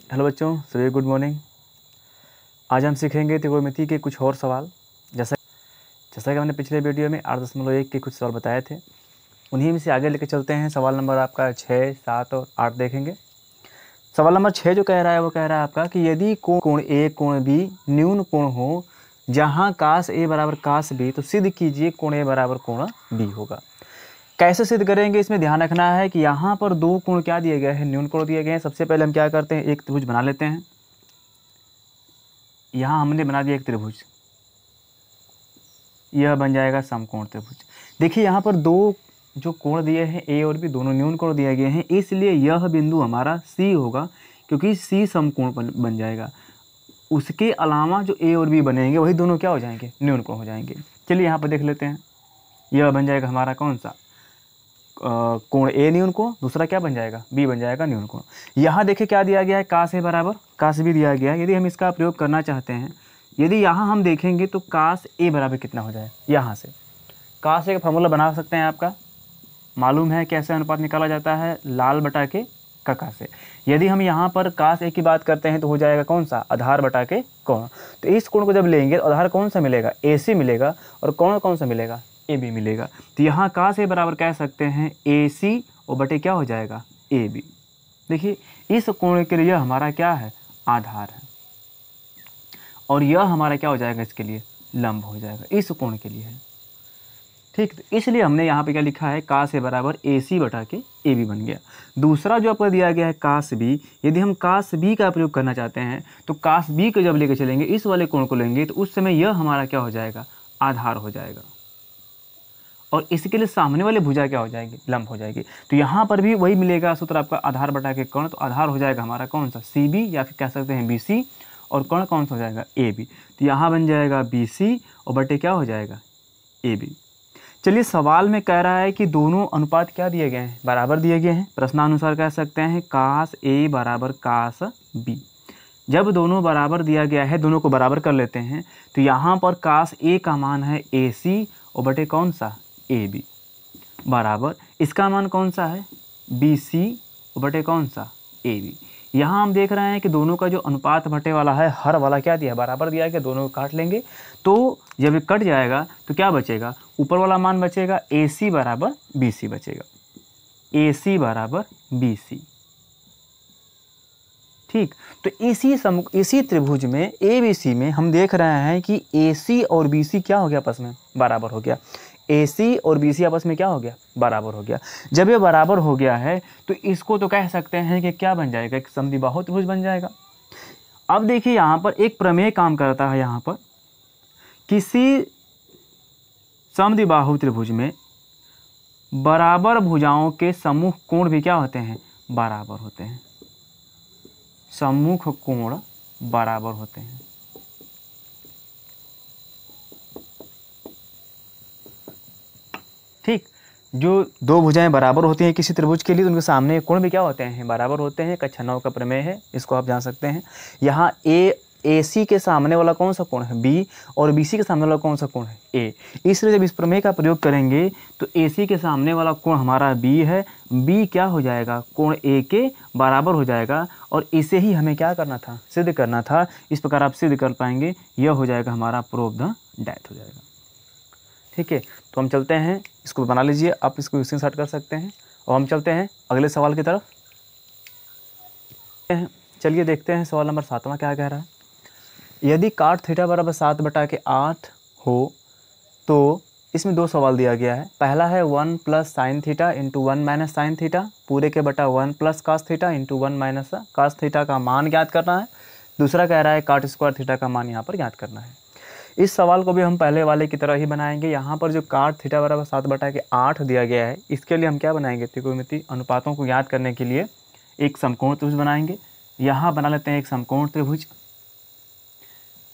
Hello बच्चों, सभी good morning. आज हम सीखेंगे त्रिकोणमिति के कुछ और सवाल। जैसा कि हमने पिछले वीडियो में 8.1 के कुछ सवाल बताए थे, उन्हीं में से आगे लेकर चलते हैं। सवाल नंबर आपका 6, 7 और 8 देखेंगे। सवाल नंबर 6 जो कह रहा है वो कह रहा है आपका कि यदि कोण ए कोण बी न्यून कोण हो जहाँ कास ए बराबर कास बी, तो सिद्ध कीजिए कोण ए बराबर कोण बी होगा। कैसे सिद्ध करेंगे, इसमें ध्यान रखना है कि यहाँ पर दो कोण क्या दिए गए हैं, न्यून कोण दिए गए हैं। सबसे पहले हम क्या करते हैं, एक त्रिभुज बना लेते हैं। यहाँ हमने बना दिया एक त्रिभुज, यह बन जाएगा समकोण त्रिभुज। देखिए यहाँ पर दो जो कोण दिए हैं ए और बी, दोनों न्यून कोण दिए गए हैं, इसलिए यह बिंदु हमारा सी होगा, क्योंकि सी समकोण बन जाएगा। उसके अलावा जो ए और बी बनेंगे वही दोनों क्या हो जाएंगे, न्यून कोण हो जाएंगे। चलिए यहाँ पर देख लेते हैं, यह बन जाएगा हमारा कौन सा कोण ए न्यून कोण, दूसरा क्या बन जाएगा, बी बन जाएगा न्यून कोण। यहाँ देखिए क्या दिया गया है, कास ए बराबर कास बी दिया गया है। यदि हम इसका प्रयोग करना चाहते हैं, यदि यहाँ हम देखेंगे तो कास ए बराबर कितना हो जाए, यहाँ से कास ए का फॉर्मूला बना सकते हैं। आपका मालूम है कैसे अनुपात निकाला जाता है, लाल बटा के कका से। यदि हम यहाँ पर कास ए की बात करते हैं तो हो जाएगा कौन सा, आधार बटा के कोण। तो इस कोण को जब लेंगे तो आधार कौन सा मिलेगा, ए सी मिलेगा, और कोण कौन सा मिलेगा, ए बी मिलेगा। तो यहाँ कास ए बराबर कह सकते हैं ए सी और बटे क्या हो जाएगा, ए बी। देखिए इस कोण के लिए हमारा क्या है, आधार है, और यह हमारा क्या हो जाएगा, इसके लिए लंब हो जाएगा, इस कोण के लिए है। ठीक, तो इसलिए हमने यहाँ पे क्या लिखा है, कास ए बराबर ए सी बटा के ए बी बन गया। दूसरा जो आपको दिया गया है कास बी, यदि हम कास बी का प्रयोग करना चाहते हैं तो कास बी को जब लेके चलेंगे, इस वाले कोण को लेंगे, तो उस समय यह हमारा क्या हो जाएगा, आधार हो जाएगा, और इसके लिए सामने वाले भुजा क्या हो जाएगी, लंब हो जाएगी। तो यहाँ पर भी वही मिलेगा सूत्र आपका, आधार बटा के कोण। तो आधार हो जाएगा हमारा कौन सा, सी बी, या फिर कह सकते हैं बी सी, और कोण कौन सा हो जाएगा, ए बी। तो यहाँ बन जाएगा बी सी और बटे क्या हो जाएगा, ए बी। चलिए सवाल में कह रहा है कि दोनों अनुपात क्या दिए गए हैं, बराबर दिए गए हैं। प्रश्नानुसार कह सकते हैं कास ए बराबर कास बी। जब दोनों बराबर दिया गया है, दोनों को बराबर कर लेते हैं, तो यहाँ पर कास ए का मान है ए सी और बटे कौन सा, ए बी, बराबर इसका मान कौन सा है, बी सी और बटे कौन सा, ए बी। यहाँ हम देख रहे हैं कि दोनों का जो अनुपात बटे वाला है, हर वाला क्या दिया है, बराबर दिया है, दोनों को काट लेंगे। तो जब ये कट जाएगा तो क्या बचेगा, ऊपर वाला मान बचेगा ए सी बराबर बी सी बचेगा, ए सी बराबर बी सी। ठीक, तो इसी त्रिभुज में ए बी सी में हम देख रहे हैं कि ए सी और बी सी क्या हो गया, आपस में बराबर हो गया। ए सी और बी सी आपस में क्या हो गया, बराबर हो गया। जब ये बराबर हो गया है तो इसको तो कह सकते हैं कि क्या बन जाएगा, एक समद्विबाहु त्रिभुज बन जाएगा। अब देखिए यहाँ पर एक प्रमेय काम करता है। यहाँ पर किसी समद्विबाहु त्रिभुज में बराबर भुजाओं के सम्मुख कोण भी क्या होते हैं, बराबर होते हैं। सम्मुख कोण बराबर होते हैं। ठीक, जो दो भुजाएं बराबर होती हैं किसी त्रिभुज के लिए, तो उनके सामने कोण भी क्या होते हैं, बराबर होते हैं। कक्षा 9 का प्रमेय है, इसको आप जान सकते हैं। यहाँ ए सी के सामने वाला कौन सा कोण है, बी, और बी सी के सामने वाला कौन सा कोण है, ए। इसलिए जब इस प्रमेय का प्रयोग करेंगे तो ए सी के सामने वाला कोण हमारा बी है, बी क्या हो जाएगा, कोण ए के बराबर हो जाएगा, और इसे ही हमें क्या करना था, सिद्ध करना था। इस प्रकार आप सिद्ध कर पाएंगे, यह हो जाएगा हमारा प्रूव द डेथ हो जाएगा। ठीक है, तो हम चलते हैं, इसको बना लीजिए, आप इसको स्क्रीनशॉट कर सकते हैं, और हम चलते हैं अगले सवाल की तरफ। चलिए देखते हैं सवाल नंबर 7वां क्या कह रहा है। यदि काट थीटा बराबर 7 बटा के 8 हो तो इसमें दो सवाल दिया गया है। पहला है 1 plus sine theta into 1 minus sine theta पूरे के बटा 1 plus cos theta into 1 minus cos theta का मान ज्ञात करना है। दूसरा कह रहा है काट स्क्वायर थीटा का मान यहाँ पर ज्ञात करना है। इस सवाल को भी हम पहले वाले की तरह ही बनाएंगे। यहाँ पर जो काट थीटा बराबर 7 बटा के 8 दिया गया है, इसके लिए हम क्या बनाएंगे, त्रिकोणमिति अनुपातों को ज्ञात करने के लिए एक समकोण त्रिभुज बनाएंगे। यहाँ बना लेते हैं एक समकोण त्रिभुज।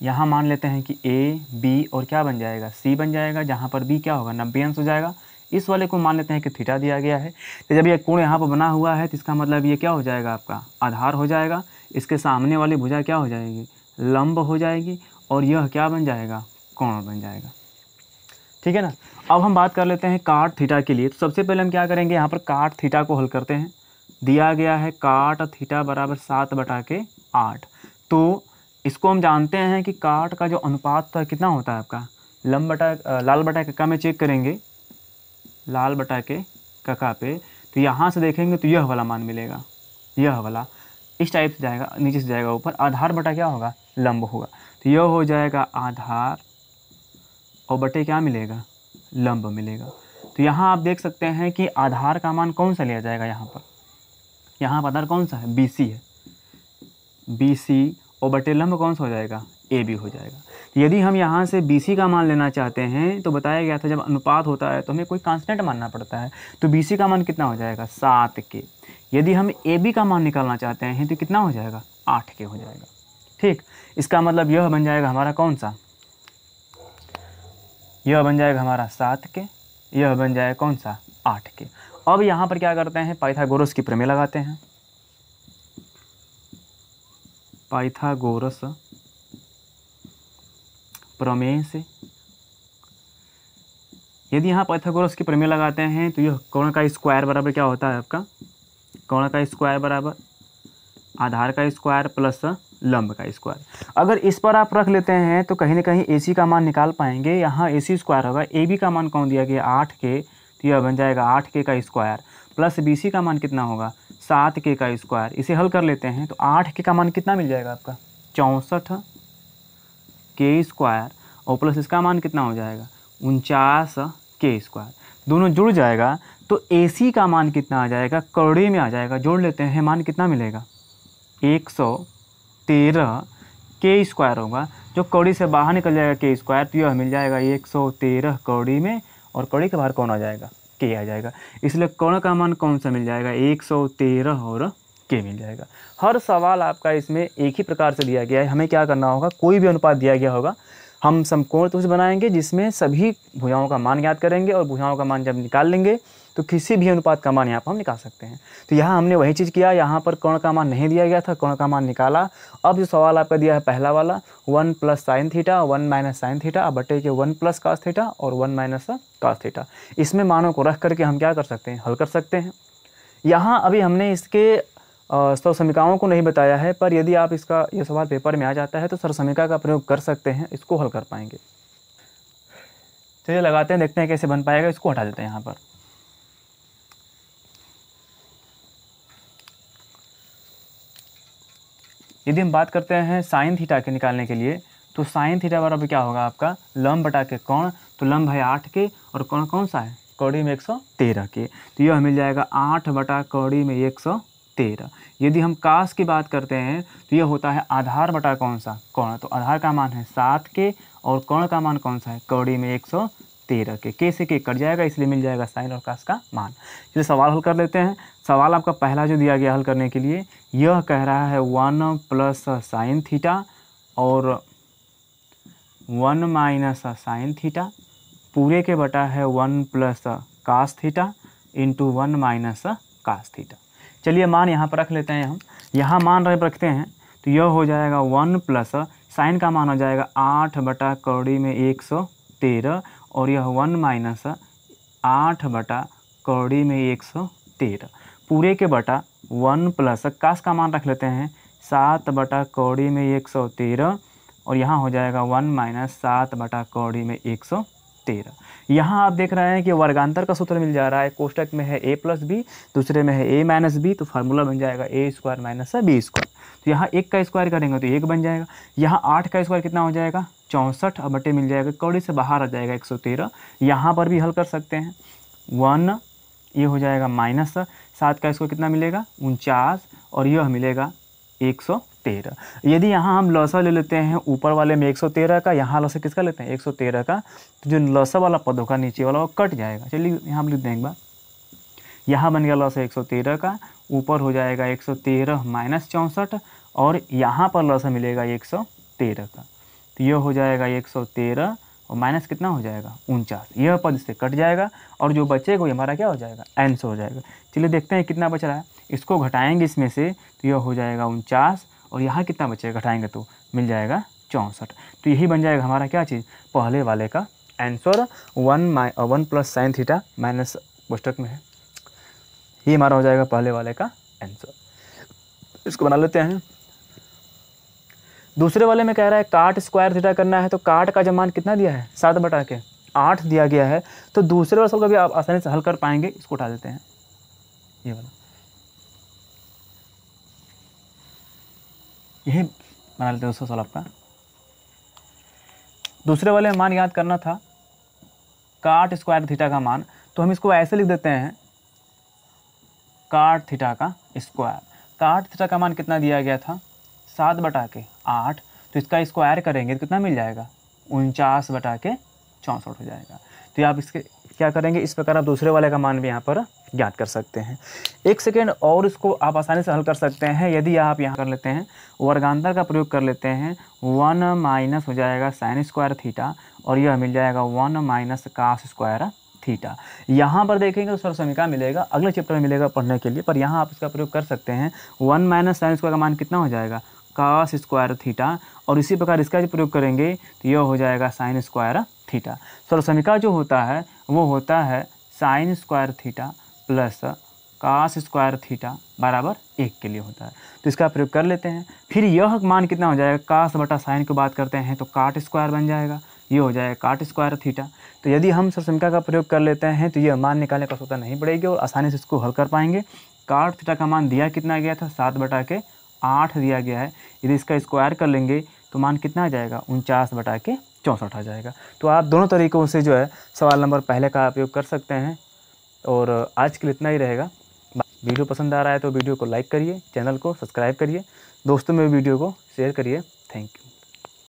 यहाँ मान लेते हैं कि ए बी और क्या बन जाएगा, सी बन जाएगा, जहाँ पर बी क्या होगा, 90 अंश हो जाएगा। इस वाले को मान लेते हैं कि थीटा दिया गया है। तो जब ये कोण यहाँ पर बना हुआ है तो इसका मतलब ये क्या हो जाएगा, आपका आधार हो जाएगा। इसके सामने वाली भुजा क्या हो जाएगी, लंब हो जाएगी, और यह क्या बन जाएगा, कोण बन जाएगा। ठीक है ना। अब हम बात कर लेते हैं काट थीटा के लिए। तो सबसे पहले हम क्या करेंगे, यहाँ पर काट थीटा को हल करते हैं। दिया गया है काट थीटा बराबर 7 बटा के 8। तो इसको हम जानते हैं कि काट का जो अनुपात कितना होता है आपका, लाल बटा कक्का में चेक करेंगे, लाल बटा के कक्का पे, तो यहाँ से देखेंगे तो यह वाला मान मिलेगा, यह वाला इस टाइप से जाएगा, नीचे से जाएगा ऊपर, आधार बटा क्या होगा, लंब होगा। तो यह हो जाएगा आधार और बटे क्या मिलेगा, लंब मिलेगा। तो यहाँ आप देख सकते हैं कि आधार का मान कौन सा लिया जाएगा, यहाँ पर आधार कौन सा है, BC है, BC और बटे लंब कौन सा हो जाएगा, AB हो जाएगा। यदि हम यहाँ से BC का मान लेना चाहते हैं तो बताया गया था जब अनुपात होता है तो हमें कोई कांस्टेंट मानना पड़ता है, तो BC का मान कितना हो जाएगा, 7K। यदि हम AB का मान निकालना चाहते हैं तो कितना हो जाएगा, 8K हो जाएगा। ठीक, इसका मतलब यह बन जाएगा हमारा कौन सा, यह बन जाएगा हमारा 7K, यह बन जाएगा कौन सा, 8K। अब यहाँ पर क्या करते हैं, पाइथागोरस की प्रमेय लगाते हैं, पाइथागोरस प्रमेय से यदि यहाँ पाइथागोरस की प्रमेय लगाते हैं तो यह कोण का स्क्वायर बराबर क्या होता है आपका, कोण का स्क्वायर बराबर आधार का स्क्वायर प्लस लंब का स्क्वायर। अगर इस पर आप रख लेते हैं तो कहीं ना कहीं AC का मान निकाल पाएंगे। यहाँ AC स्क्वायर होगा, AB का मान कौन दिया गया, 8K, तो यह बन जाएगा 8K का स्क्वायर प्लस BC का मान कितना होगा, 7K का स्क्वायर। इसे हल कर लेते हैं तो 8K का मान कितना मिल जाएगा आपका, 64K स्क्वायर और प्लस इसका मान कितना हो जाएगा, 49K स्क्वायर। दोनों जुड़ जाएगा तो AC का मान कितना आ जाएगा, कौड़ी में आ जाएगा, जोड़ लेते हैं, मान कितना मिलेगा, 113K स्क्वायर होगा। जो कौड़ी से बाहर निकल जाएगा K स्क्वायर, तो यह मिल जाएगा 113 कौड़ी में, और कौड़ी के बाहर कौन आ जाएगा, K आ जाएगा। इसलिए कोण का मान कौन सा मिल जाएगा, 113 और K मिल जाएगा। हर सवाल आपका इसमें एक ही प्रकार से दिया गया है। हमें क्या करना होगा, कोई भी अनुपात दिया गया होगा, हम समकोण त्रिभुज बनाएंगे जिसमें सभी भुजाओं का मान याद करेंगे, और भुजाओं का मान जब निकाल लेंगे तो किसी भी अनुपात का मान यहाँ पर हम निकाल सकते हैं। तो यहाँ हमने वही चीज़ किया, यहाँ पर कोण का मान नहीं दिया गया था, कोण का मान निकाला। अब जो सवाल आपका दिया है पहला वाला, 1 + sin θ 1 - sin θ बटे के 1 + cos θ और 1 - cos θ, इसमें मानों को रख करके हम क्या कर सकते हैं, हल कर सकते हैं। यहाँ अभी हमने इसके सरसमीकाओं को नहीं बताया है, पर यदि आप इसका ये सवाल पेपर में आ जाता है तो सरसमीका का प्रयोग कर सकते हैं, इसको हल कर पाएंगे। चलिए लगाते हैं, देखते हैं कैसे बन पाएगा। इसको हटा देते हैं यहाँ पर। यदि हम बात करते हैं sin θ के निकालने के लिए, तो sin θ बराबर क्या होगा आपका, लंब बटा के कोण, तो लंब है 8K और कोण कौन सा है, कौड़ी में 113K, तो यह मिल जाएगा 8 बटा कौड़ी में 113। यदि हम कास की बात करते हैं तो यह होता है आधार बटा कौन सा, कोण, तो आधार का मान है 7K और कोण का मान कौन सा है, कौड़ी में 113K। K से K कट जाएगा, इसलिए मिल जाएगा साइन और कास का मान। चलिए सवाल हल कर लेते हैं। सवाल आपका पहला जो दिया गया हल करने के लिए, यह कह रहा है 1 + sin θ और 1 - sin θ पूरे के बटा है 1 + cos θ इंटू 1 - cos θ। चलिए मान यहाँ पर रख लेते हैं, हम यहाँ मान रखते हैं तो यह हो जाएगा 1 + साइन का मान हो जाएगा 8 बटा कौड़ी में 113 और यह 1 - 8 बटा कौड़ी में 113 पूरे के बटा 1 + कास का मान रख लेते हैं 7 बटा कौड़ी में 113 और यहाँ हो जाएगा 1 - 7 बटा कौड़ी में 113। यहाँ आप देख रहे हैं कि वर्गांतर का सूत्र मिल जा रहा है, कोष्टक में है a + b, दूसरे में है a - b, तो फार्मूला बन जाएगा a² - b²। तो यहाँ 1 का स्क्वायर करेंगे तो 1 बन जाएगा। यहाँ 8 का स्क्वायर कितना हो जाएगा, 64 और बटे मिल जाएगा, कौड़ी से बाहर आ जाएगा 113। यहाँ पर भी हल कर सकते हैं, 1 ये हो जाएगा -7 का स्क्वायर कितना मिलेगा, 49 और यह मिलेगा 113। यदि यहाँ हम लसा ले लेते हैं ऊपर वाले में 113 का, यहाँ लसा किसका लेते हैं 113 का, तो जो लसा वाला पद होगा नीचे वाला वो कट जाएगा। चलिए यहाँ लिख दें एक बार, यहाँ बन गया लसा 113 का, ऊपर हो जाएगा 113 - 64 और यहाँ पर लसा मिलेगा 113 का, तो यह हो जाएगा 113 और माइनस कितना हो जाएगा 49, यह पद इससे कट जाएगा और जो बचेगा ये हमारा क्या हो जाएगा, आंसर हो जाएगा। चलिए देखते हैं कितना बच रहा है, इसको घटाएंगे इसमें से तो यह हो जाएगा 49 और यहाँ कितना बचेगा, घटाएंगे तो मिल जाएगा 64। तो यही बन जाएगा हमारा क्या चीज़, पहले वाले का आंसर। 1 + sin θ माइनस कोष्टक में है, ये हमारा हो जाएगा पहले वाले का आंसर। इसको बना लेते हैं, दूसरे वाले में कह रहा है काट स्क्वायर थीटा करना है, तो काट का जब मान कितना दिया है 7/8 दिया गया है। तो दूसरे वाले सवाल का भी आप आसानी से हल कर पाएंगे। इसको उठा देते हैं, ये वाला यही बना लेते हैं दोस्तों सवाल आपका। दूसरे वाले में मान याद करना था काट स्क्वायर थीटा का मान, तो हम इसको ऐसे लिख देते हैं काट थीटा का स्क्वायर। काट थीटा का मान कितना दिया गया था 7/8, तो इसका स्क्वायर करेंगे तो कितना मिल जाएगा 49/64 हो जाएगा। तो आप इसके क्या करेंगे, इस प्रकार आप दूसरे वाले का मान भी यहाँ पर ज्ञात कर सकते हैं। एक सेकेंड और इसको आप आसानी से हल कर सकते हैं। यदि आप यहाँ कर लेते हैं वर्गांतर का प्रयोग कर लेते हैं, 1 माइनस हो जाएगा साइन स्क्वायर थीटा और यह मिल जाएगा 1 माइनस कास स्क्वायर थीटा। यहाँ पर देखेंगे तो सर समीकरण मिलेगा, अगले चैप्टर में मिलेगा पढ़ने के लिए, पर यहाँ आप इसका प्रयोग कर सकते हैं। 1 माइनस साइन स्क्वायर का मान कितना हो जाएगा कास स्क्वायर थीटा, और इसी प्रकार इसका जो प्रयोग करेंगे तो यह हो जाएगा साइन स्क्वायर थीटा। सर समीकरण जो होता है वो होता है sine square theta plus cos square theta बराबर 1 के लिए होता है। तो इसका प्रयोग कर लेते हैं। फिर यह मान कितना हो जाएगा, कास बटा साइन की बात करते हैं तो काट स्क्वायर बन जाएगा, ये हो जाएगा काट स्क्वायर थीटा। तो यदि हम सर समीकरण का प्रयोग कर लेते हैं तो यह मान निकालने का आवश्यकता नहीं पड़ेगी और आसानी से इसको हल कर पाएंगे। काट थीटा का मान दिया कितना गया था 7/8 दिया गया है। यदि इसका स्क्वायर कर लेंगे तो मान कितना आ जाएगा 49/64 आ जाएगा। तो आप दोनों तरीक़ों से जो है सवाल नंबर पहले का उपयोग कर सकते हैं। और आज के लिए इतना ही रहेगा। वीडियो पसंद आ रहा है तो वीडियो को लाइक करिए, चैनल को सब्सक्राइब करिए, दोस्तों में वीडियो को शेयर करिए। Thank you.